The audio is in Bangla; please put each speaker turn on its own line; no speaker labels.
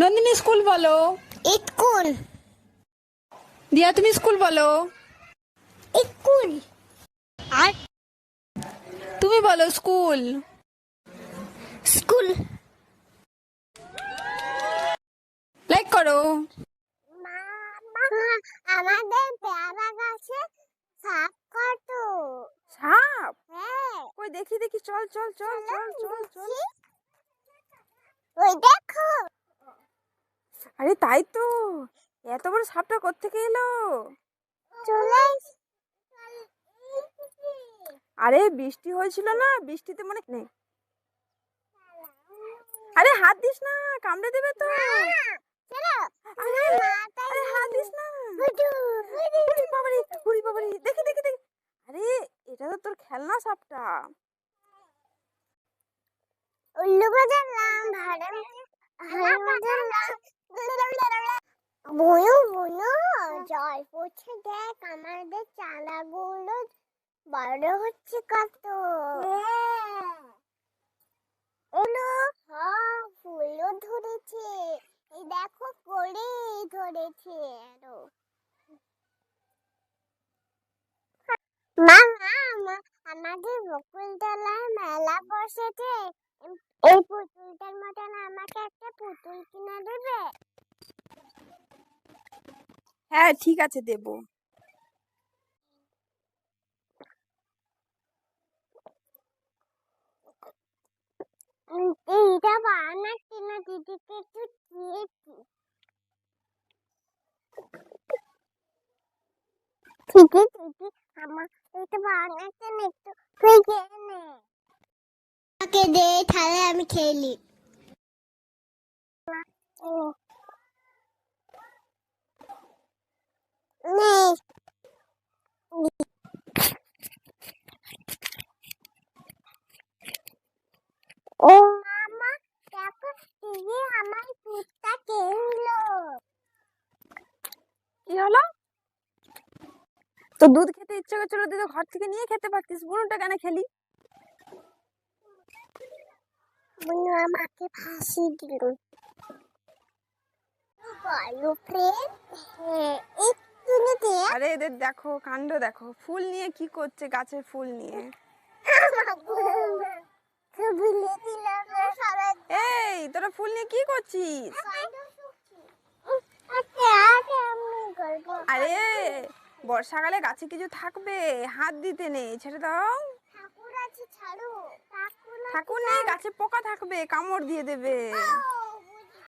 নন্দিনী স্কুল বলো।
স্কুল
দিয়া তুমি স্কুল বলো।
স্কুল আর
তুমি বলো স্কুল।
স্কুল
লাইক করো।
আমাদের পেয়ারা গাছে সাপ কত?
সাপ?
হ্যাঁ,
কই দেখি দেখি, চল চল চল চল চল চল।
ওই দেখো।
আরে তাই তো, এত বড় সাপটা কোত্থেকে এলো?
চলে
আরে বৃষ্টি হয়েছিল না, বৃষ্টিতে মনে নেই। আরে হাত দিস না, কামড়ে দেবে তো। আরে আরে হাত দিস না। উরি বাবারে, উরি বাবারে, দেখি দেখি দেখি। আরে এটা তো তোর খেলনা সাপটা।
উল্লু বাজালাম ভাড়া বাজালাম বুনু বুনু জল পড়ছে, দেখ আমাদের চালাগুলো বড় হচ্ছে কত। ওলো হ্যাঁ, ফুলও ধরেছে, এই দেখো কলি ধরেছে আরো। মা আমাদের বকুলতলায় মেলা বসেছে, এই পুতুলটার মতন আমাকে একটা পুতুল কিনে দেবে?
হ্যাঁ ঠিক আছে, দেবো।
এইটা বানাচ্ছি না, দিদিকে একটু দিয়েছি। ঠিকই ঠিকই, আমার এটা বানাচ্ছে না, একটু তুই খেয়ে নে। আমাকে দে, তাহলে আমি খেলি। নে। ও মামা, দেখো দিদি আমার দুধটা খেয়ে নিলো।
কি হলো? তো দুধ খেতে ইচ্ছে করছিল, তুই তো ঘর থেকে নিয়ে খেতে পারতিস, বুনুটা কেন খেলি?
বুনু আমাকে ফাঁসি দিল। বলো ফ্রেন্ড, হ্যাঁ একটু দে।
আরে এদের দেখো কাণ্ড, দেখো ফুল নিয়ে কি করছে, গাছের ফুল নিয়ে।
ভুলে দিলাম সবাই।
এই তোরা ফুল নিয়ে কি করছিস?
আমি করবো।
আরে বর্ষাকালে গাছে কিছু থাকবে, হাত দিতে নেই, ছেড়ে দাও।
ঠাকুর আছে, ছাড়ো।
ঠাকুর নেই, গাছে পোকা থাকবে, কামড় দিয়ে দেবে।